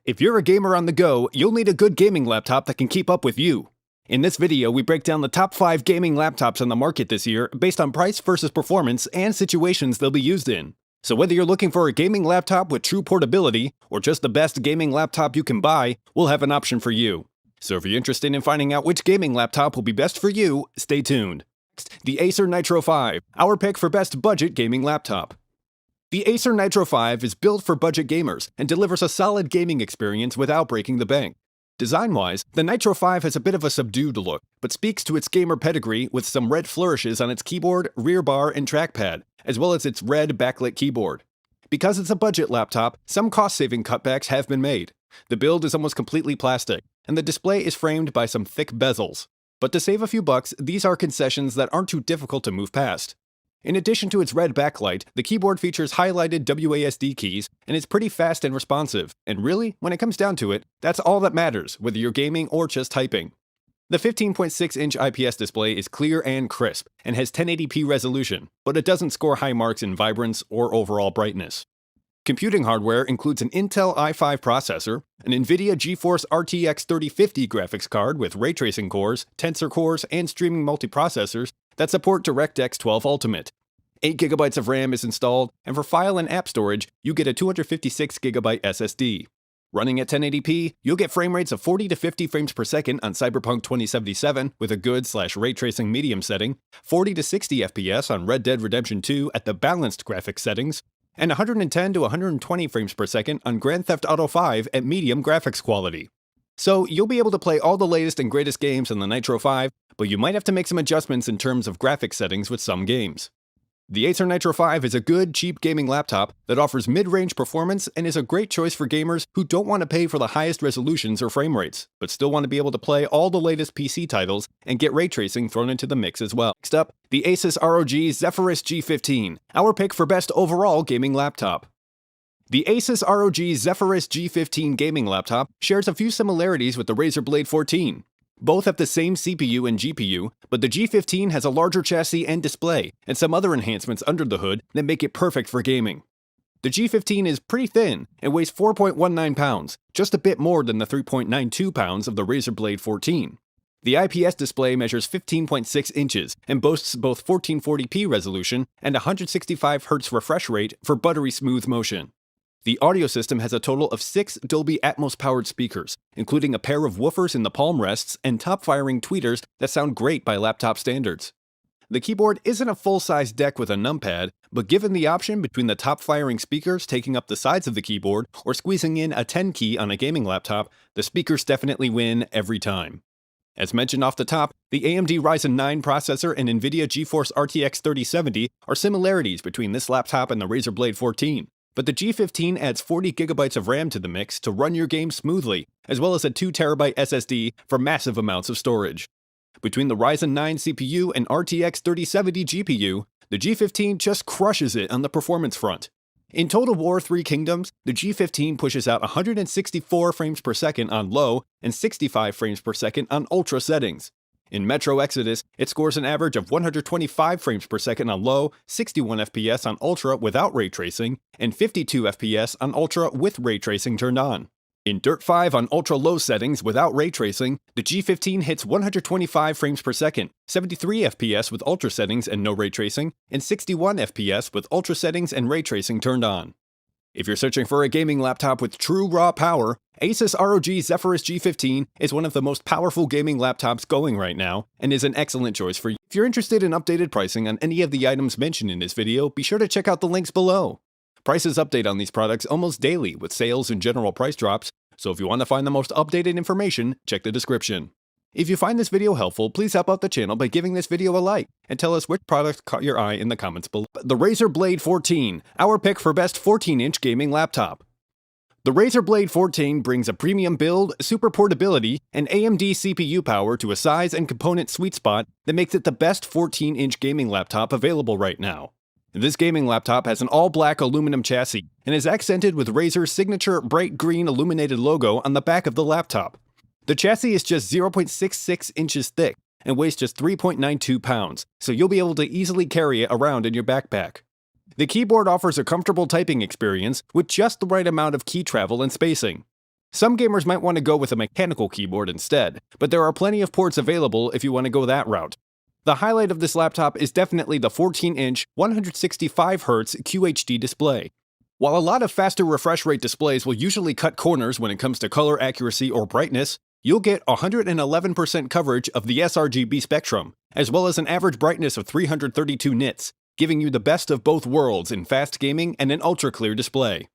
If you're a gamer on the go, you'll need a good gaming laptop that can keep up with you. In this video, we break down the top 5 gaming laptops on the market this year based on price versus performance and situations they'll be used in. So whether you're looking for a gaming laptop with true portability or just the best gaming laptop you can buy, we'll have an option for you. So if you're interested in finding out which gaming laptop will be best for you, stay tuned. Next, the Acer Nitro 5, our pick for best budget gaming laptop. The Acer Nitro 5 is built for budget gamers and delivers a solid gaming experience without breaking the bank. Design-wise, the Nitro 5 has a bit of a subdued look, but speaks to its gamer pedigree with some red flourishes on its keyboard, rear bar, and trackpad, as well as its red backlit keyboard. Because it's a budget laptop, some cost-saving cutbacks have been made. The build is almost completely plastic, and the display is framed by some thick bezels. But to save a few bucks, these are concessions that aren't too difficult to move past. In addition to its red backlight, the keyboard features highlighted WASD keys, and it's pretty fast and responsive. And really, when it comes down to it, that's all that matters, whether you're gaming or just typing. The 15.6-inch IPS display is clear and crisp, and has 1080p resolution, but it doesn't score high marks in vibrance or overall brightness. Computing hardware includes an Intel i5 processor, an NVIDIA GeForce RTX 3050 graphics card with ray tracing cores, tensor cores, and streaming multiprocessors that support DirectX 12 Ultimate. 8GB of RAM is installed, and for file and app storage, you get a 256GB SSD. Running at 1080p, you'll get frame rates of 40 to 50 frames per second on Cyberpunk 2077 with a good/ray tracing medium setting, 40 to 60 FPS on Red Dead Redemption 2 at the balanced graphics settings, and 110 to 120 frames per second on Grand Theft Auto 5 at medium graphics quality. So you'll be able to play all the latest and greatest games on the Nitro 5, but you might have to make some adjustments in terms of graphics settings with some games. The Acer Nitro 5 is a good, cheap gaming laptop that offers mid-range performance and is a great choice for gamers who don't want to pay for the highest resolutions or frame rates, but still want to be able to play all the latest PC titles and get ray tracing thrown into the mix as well. Next up, the Asus ROG Zephyrus G15, our pick for best overall gaming laptop. The Asus ROG Zephyrus G15 gaming laptop shares a few similarities with the Razer Blade 14. Both have the same CPU and GPU, but the G15 has a larger chassis and display, and some other enhancements under the hood that make it perfect for gaming. The G15 is pretty thin and weighs 4.19 pounds, just a bit more than the 3.92 pounds of the Razer Blade 14. The IPS display measures 15.6 inches and boasts both 1440p resolution and 165Hz refresh rate for buttery smooth motion. The audio system has a total of 6 Dolby Atmos-powered speakers, including a pair of woofers in the palm rests and top-firing tweeters that sound great by laptop standards. The keyboard isn't a full-size deck with a numpad, but given the option between the top-firing speakers taking up the sides of the keyboard or squeezing in a 10 key on a gaming laptop, the speakers definitely win every time. As mentioned off the top, the AMD Ryzen 9 processor and NVIDIA GeForce RTX 3070 are similarities between this laptop and the Razer Blade 14. But the G15 adds 40GB of RAM to the mix to run your game smoothly, as well as a 2TB SSD for massive amounts of storage. Between the Ryzen 9 CPU and RTX 3070 GPU, the G15 just crushes it on the performance front. In Total War 3 Kingdoms, the G15 pushes out 164 frames per second on low and 65 frames per second on ultra settings. In Metro Exodus, it scores an average of 125 frames per second on low, 61 FPS on ultra without ray tracing, and 52 FPS on ultra with ray tracing turned on. In Dirt 5 on ultra low settings without ray tracing, the G15 hits 125 frames per second, 73 FPS with ultra settings and no ray tracing, and 61 FPS with ultra settings and ray tracing turned on. If you're searching for a gaming laptop with true raw power, Asus ROG Zephyrus G15 is one of the most powerful gaming laptops going right now, and is an excellent choice for you. If you're interested in updated pricing on any of the items mentioned in this video, be sure to check out the links below. Prices update on these products almost daily with sales and general price drops, so if you want to find the most updated information, check the description. If you find this video helpful, please help out the channel by giving this video a like, and tell us which product caught your eye in the comments below. The Razer Blade 14, our pick for best 14-inch gaming laptop. The Razer Blade 14 brings a premium build, super portability, and AMD CPU power to a size and component sweet spot that makes it the best 14-inch gaming laptop available right now. This gaming laptop has an all-black aluminum chassis, and is accented with Razer's signature bright green illuminated logo on the back of the laptop. The chassis is just 0.66 inches thick and weighs just 3.92 pounds, so you'll be able to easily carry it around in your backpack. The keyboard offers a comfortable typing experience with just the right amount of key travel and spacing. Some gamers might want to go with a mechanical keyboard instead, but there are plenty of ports available if you want to go that route. The highlight of this laptop is definitely the 14-inch 165Hz QHD display. While a lot of faster refresh rate displays will usually cut corners when it comes to color accuracy or brightness, you'll get 111% coverage of the sRGB spectrum, as well as an average brightness of 332 nits, giving you the best of both worlds in fast gaming and an ultra-clear display.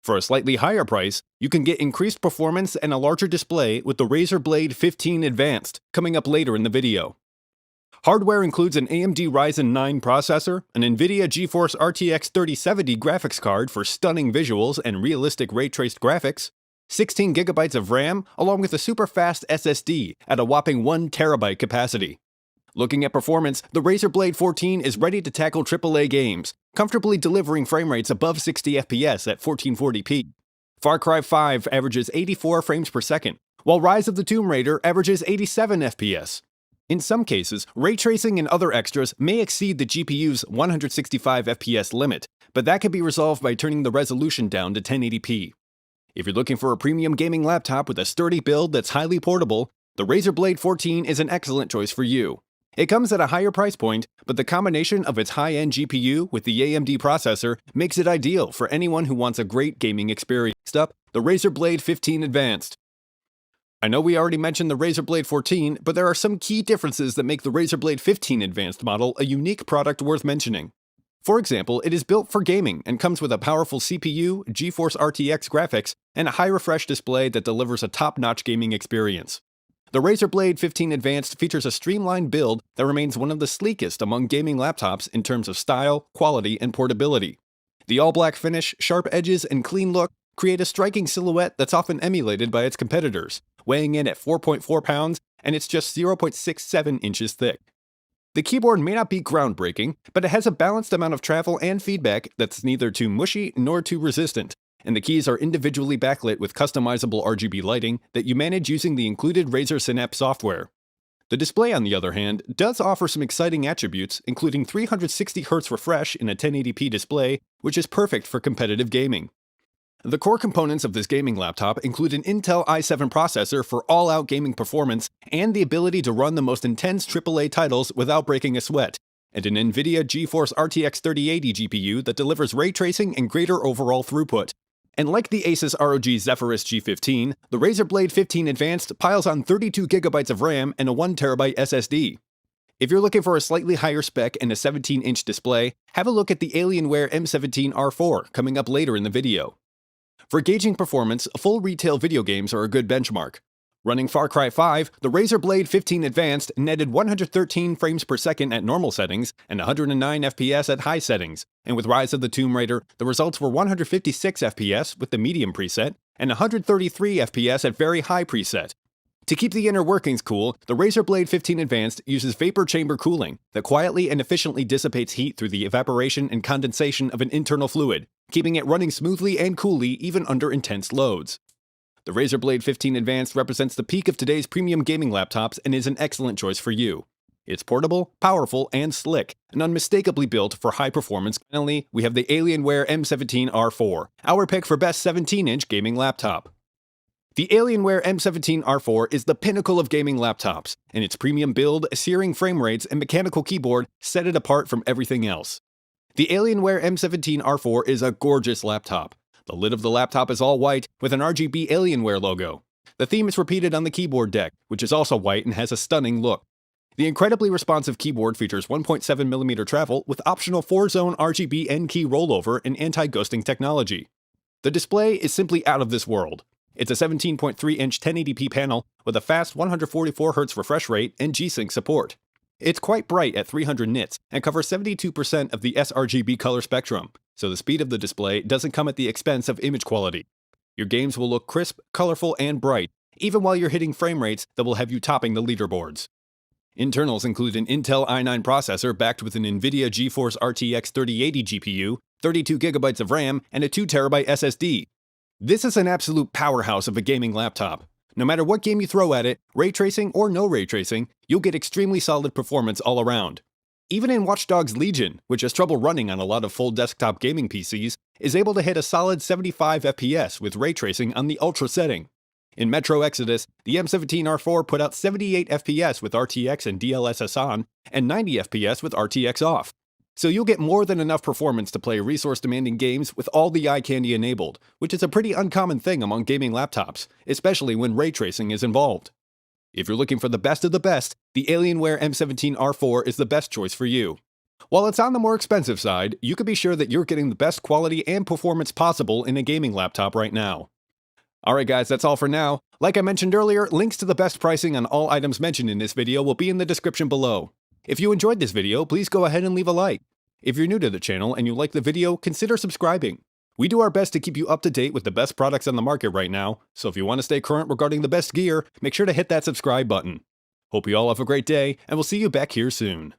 For a slightly higher price, you can get increased performance and a larger display with the Razer Blade 15 Advanced, coming up later in the video. Hardware includes an AMD Ryzen 9 processor, an NVIDIA GeForce RTX 3070 graphics card for stunning visuals and realistic ray-traced graphics, 16GB of RAM, along with a super-fast SSD at a whopping 1TB capacity. Looking at performance, the Razer Blade 14 is ready to tackle AAA games, comfortably delivering frame rates above 60 FPS at 1440p. Far Cry 5 averages 84 frames per second, while Rise of the Tomb Raider averages 87 FPS. In some cases, ray tracing and other extras may exceed the GPU's 165 FPS limit, but that can be resolved by turning the resolution down to 1080p. If you're looking for a premium gaming laptop with a sturdy build that's highly portable, the Razer Blade 14 is an excellent choice for you. It comes at a higher price point, but the combination of its high-end GPU with the AMD processor makes it ideal for anyone who wants a great gaming experience. Next up, the Razer Blade 15 Advanced. I know we already mentioned the Razer Blade 14, but there are some key differences that make the Razer Blade 15 Advanced model a unique product worth mentioning. For example, it is built for gaming and comes with a powerful CPU, GeForce RTX graphics, and a high-refresh display that delivers a top-notch gaming experience. The Razer Blade 15 Advanced features a streamlined build that remains one of the sleekest among gaming laptops in terms of style, quality, and portability. The all-black finish, sharp edges, and clean look create a striking silhouette that's often emulated by its competitors, weighing in at 4.4 pounds, and it's just 0.67 inches thick. The keyboard may not be groundbreaking, but it has a balanced amount of travel and feedback that's neither too mushy nor too resistant, and the keys are individually backlit with customizable RGB lighting that you manage using the included Razer Synapse software. The display, on the other hand, does offer some exciting attributes, including 360Hz refresh in a 1080p display, which is perfect for competitive gaming. The core components of this gaming laptop include an Intel i7 processor for all-out gaming performance and the ability to run the most intense AAA titles without breaking a sweat, and an NVIDIA GeForce RTX 3080 GPU that delivers ray tracing and greater overall throughput. And like the Asus ROG Zephyrus G15, the Razer Blade 15 Advanced piles on 32GB of RAM and a 1TB SSD. If you're looking for a slightly higher spec and a 17-inch display, have a look at the Alienware M17R4 coming up later in the video. For gauging performance, full retail video games are a good benchmark. Running Far Cry 5, the Razer Blade 15 Advanced netted 113 frames per second at normal settings and 109 FPS at high settings, and with Rise of the Tomb Raider, the results were 156 FPS with the medium preset and 133 FPS at very high preset. To keep the inner workings cool, the Razer Blade 15 Advanced uses vapor chamber cooling that quietly and efficiently dissipates heat through the evaporation and condensation of an internal fluid, keeping it running smoothly and coolly even under intense loads. The Razer Blade 15 Advanced represents the peak of today's premium gaming laptops and is an excellent choice for you. It's portable, powerful, and slick, and unmistakably built for high performance. Finally, we have the Alienware M17R4, our pick for best 17-inch gaming laptop. The Alienware M17R4 is the pinnacle of gaming laptops, and its premium build, searing frame rates, and mechanical keyboard set it apart from everything else. The Alienware M17R4 is a gorgeous laptop. The lid of the laptop is all white with an RGB Alienware logo. The theme is repeated on the keyboard deck, which is also white and has a stunning look. The incredibly responsive keyboard features 1.7mm travel with optional 4-zone RGB N-key rollover and anti-ghosting technology. The display is simply out of this world. It's a 17.3-inch 1080p panel with a fast 144Hz refresh rate and G-Sync support. It's quite bright at 300 nits and covers 72% of the sRGB color spectrum, so the speed of the display doesn't come at the expense of image quality. Your games will look crisp, colorful, and bright, even while you're hitting frame rates that will have you topping the leaderboards. Internals include an Intel i9 processor backed with an NVIDIA GeForce RTX 3080 GPU, 32GB of RAM, and a 2TB SSD. This is an absolute powerhouse of a gaming laptop. No matter what game you throw at it, ray tracing or no ray tracing, you'll get extremely solid performance all around. Even in Watch Dogs Legion, which has trouble running on a lot of full desktop gaming PCs, is able to hit a solid 75 FPS with ray tracing on the ultra setting. In Metro Exodus, the M17R4 put out 78 FPS with RTX and DLSS on, and 90 FPS with RTX off. So you'll get more than enough performance to play resource-demanding games with all the eye candy enabled, which is a pretty uncommon thing among gaming laptops, especially when ray tracing is involved. If you're looking for the best of the best, the Alienware M17R4 is the best choice for you. While it's on the more expensive side, you can be sure that you're getting the best quality and performance possible in a gaming laptop right now. Alright guys, that's all for now. Like I mentioned earlier, links to the best pricing on all items mentioned in this video will be in the description below. If you enjoyed this video, please go ahead and leave a like. If you're new to the channel and you like the video, consider subscribing. We do our best to keep you up to date with the best products on the market right now, so if you want to stay current regarding the best gear, make sure to hit that subscribe button. Hope you all have a great day, and we'll see you back here soon.